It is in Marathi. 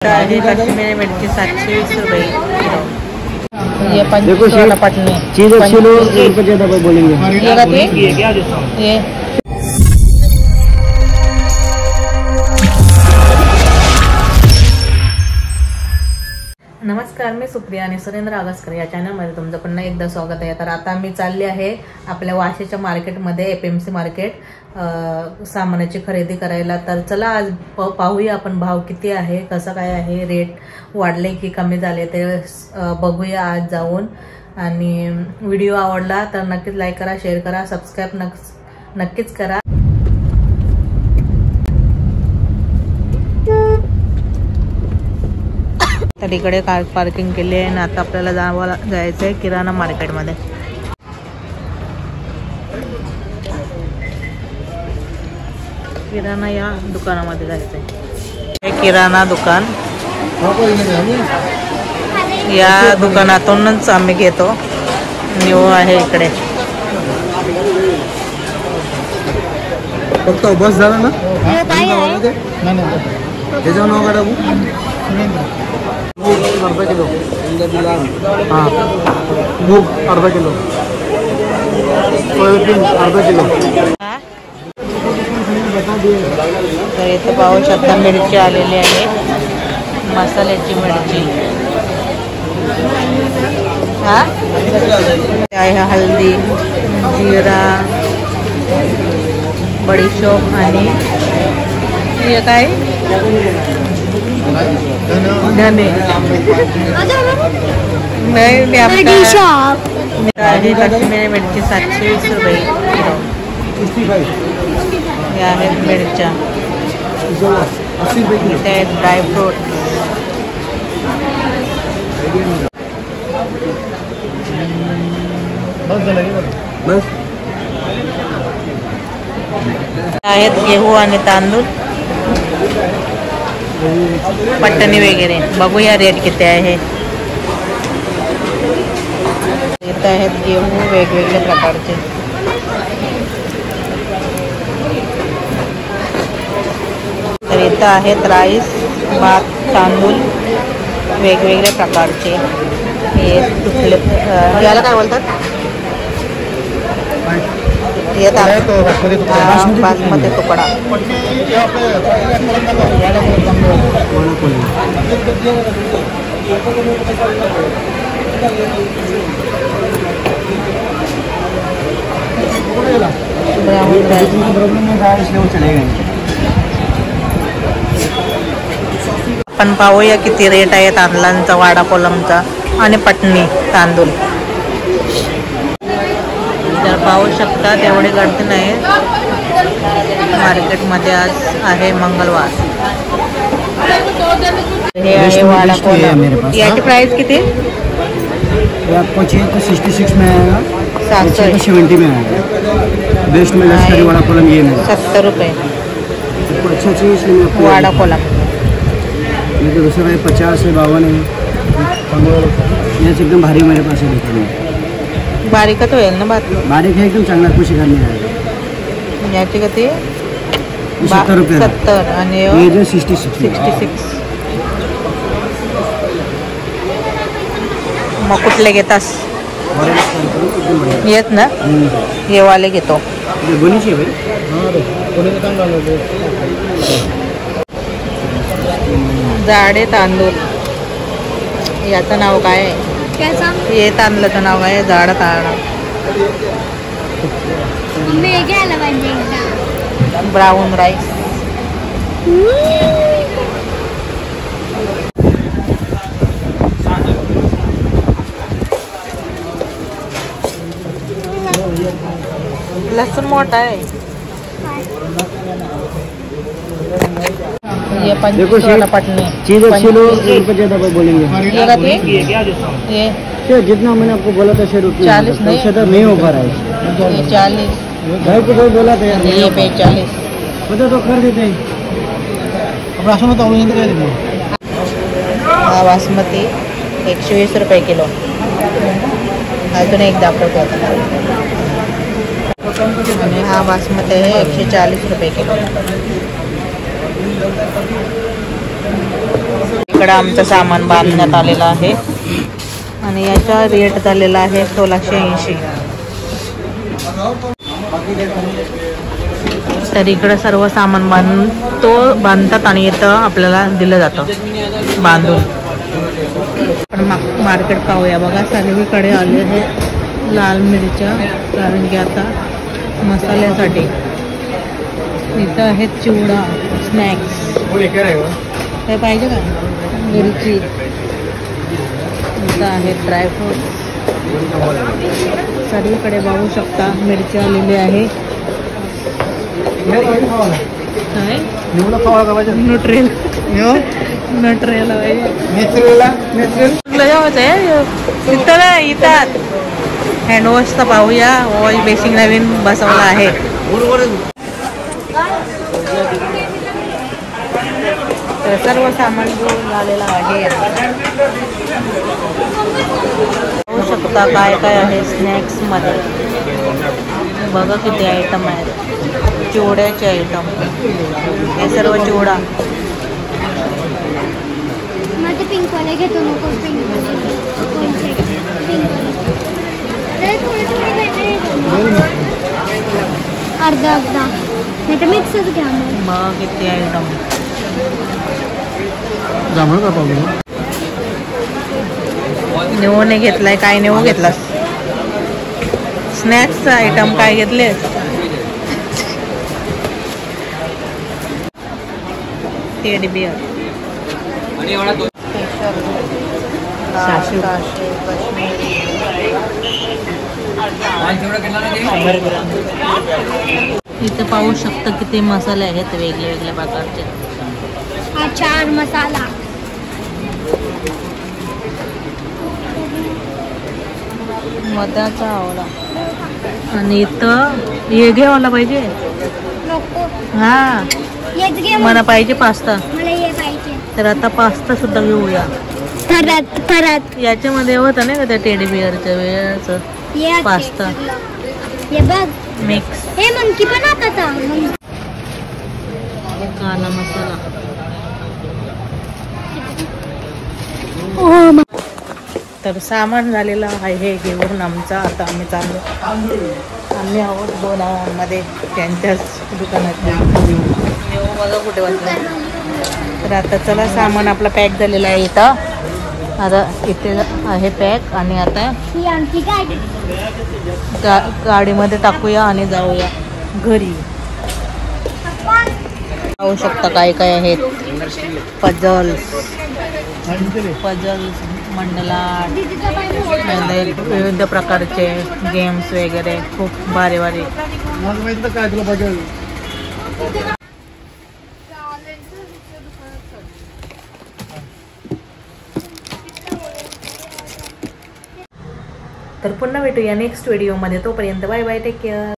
कश्मीरी मिर्ची 720 रुपये किलो। ये देखो वाला पटनी चीज अच्छी लो, रुपये ज्यादा बोलेंगे। ये नमस्कार, मी सुप्रिया आणि सुरेंद्र आगसकर या चॅनलमध्ये तुमचं पुन्हा एकदा स्वागत आहे। तर आता मी चालले आहे आपल्या वाशीच्या मार्केटमध्ये FMC मार्केट सामानाची खरेदी करायला। तर चला आज पाहूया आपण भाव किती आहे, कसं काय आहे, रेट वाढले की कमी झाले ते बघूया आज जाऊन। आणि व्हिडिओ आवडला तर नक्कीच लाईक करा, शेअर करा, सबस्क्राइब नक्कीच करा। तर इकडे कार पार्किंग केली आहे आणि आता आपल्याला जायचं आहे किराणा मार्केटमध्ये। किराणा या दुकानामध्ये जायचं आहे। हे किराणा दुकान, या दुकानातूनच आम्ही घेतो। न्यू आहे इकडे। फक्त बस झाला ना, त्याचं नाव काय टाकू? अर्धा किलो, हाँ मूग अर्धा किलो, सोयाबीन अर्धा किलो। तर इथे पाहू शकता मिरची आलेली आहे, मसाल्याची मिरची आहे, हल्दी, जिरा, बडीशोप आणि हे काय धने नहीं कश्मीरी मिर्ची 720 रुपये किलो। या आहेत मिरच्या, इथे ड्रायफ्रूट, आहेत गेहूं आणि तांदूळ, पटणी वगैरे। बघूया रेट किती आहे। इथं आहेत गेहूं वेगवेगळ्या प्रकारचे। तर इथं आहेत राईस, भात, तांदूळ वेगवेगळ्या प्रकारचे। हे तुटले, याला काय बोलतात? ये बासमती तुकडा। आपण पाहूया किती रेट आहे तांदळांचा, वाडा कोलमचा आणि पटणी तांदूळ। तर पाहू शकता तेवढी गर्दी नाही मार्केटमध्ये। आज आहे मंगळवार। हे आहे वाडा कोलम, याची प्राइस किती? आपको चाहिए तो 66 में आएगा, 70 में आएगा। बेस्ट में लश्करी वाडा कोलम ये में 70 रुपये अच्छा चाहिए, इसलिए वाडा कोलम। ये तो दूसरा है 50 है, 52 है। यहाँ से एकदम भारी मेरे पास है दुकान। बारीकच होईल ना? बारीक है एकदम, चांगला कुछ करणे आहे। याची किती? 70 रुपये। 70 आणि ये जो 66। मग कुठले घेतास? येत ना, हे वाले घेतो। गोनीची भाई, जाडे तांदूळ, याचं नाव काय आहे? हे तांदळाचं नाव आहे जाड तांदूळ। ब्राऊन राईस, लसूण मोठा आहे। ये देखो वाला पटनी चीज अच्छी लो, रुपये ज्यादा बोलेंगे। ये जितना मैंने आपको बोला था 40 नहीं हो पा रहा है। ये 40 भाई को कोई बोला था, ये 45 पता तो कर देते हैं। हा बासमती 120 रुपये किलो। अजून एक दाखवतो आणि हा बासमती आहे 140 रुपये किलो। इकडं आमचं सामान बांधण्यात आलेलं आहे आणि याचा रेट झालेला आहे 1680. तर इकडं सर्व सामान बांधतात आणि इथं आपल्याला दिलं जातं बांधून. पण मार्केट पाहूया बघा, सर्वीकडे आले आहे लाल मिरच्या, कारण की आता मसाल्यासाठी. इथं आहे चिवडा, स्नॅक्स. हे पाहिजे का? मिरची. इथं आहे ड्रायफ्रूट. सर्वीकडे बघू शकता मिरची आलेली आहे. काय न्यूट्रेल न्यूट्रेल तिथं नाही, इथं हँडवॉशचा पाहूया. वॉश बेसिंग नवीन बसवला आहे. तर सर्व सामान घेऊन झालेलं आहे. पाहू शकता काय काय आहे स्नॅक्स मध्ये. बघा किती आयटम आहेत. चिवड्याचे आयटम, हे सर्व चिवडा. पिंक वाले घेतो नको. अर्धा नाही तर मिक्सच घ्या. मग किती आयटम. नेऊने घेतलाय काय? नेऊ घेतलास? स्नॅक्सचा आयटम काय घेतले? Teddy bear. इथे पाहू शकता किती मसाले आहेत वेगळे वेगळ्या प्रकारचे. चार मसाला. मधाचा आवडा. आणि इथं हे घ्यायला पाहिजे. हा मला पाहिजे पास्ता. तर आता पास्ता सुद्धा घेऊया. परत याच्यामध्ये होतं नाही का त्या टेडी बिअरच्या वेळेचं पास्ता मिक्स. हे मंकी पण आता काला मसाला. तर सामान झालेलं आहे हे घेऊन आमचा. आता आम्ही चाललो. आम्ही आहोत दोनामध्ये त्यांच्याच दुकानात. बघा कुठे वाटलं. तर आता चला सामान आपलं पॅक झालेलं आहे इथं. आता इथे आहे पॅक आणि आता गाडीमध्ये टाकूया आणि जाऊया घरी. पाहू शकता काय काय आहेत. पजल्स मंडला, विविध प्रकारचे गेम्स वगैरे खूप भारी भारी. तर पुन्हा भेटूया नेक्स्ट व्हिडिओमध्ये. तोपर्यंत बाय बाय, टेक केअर.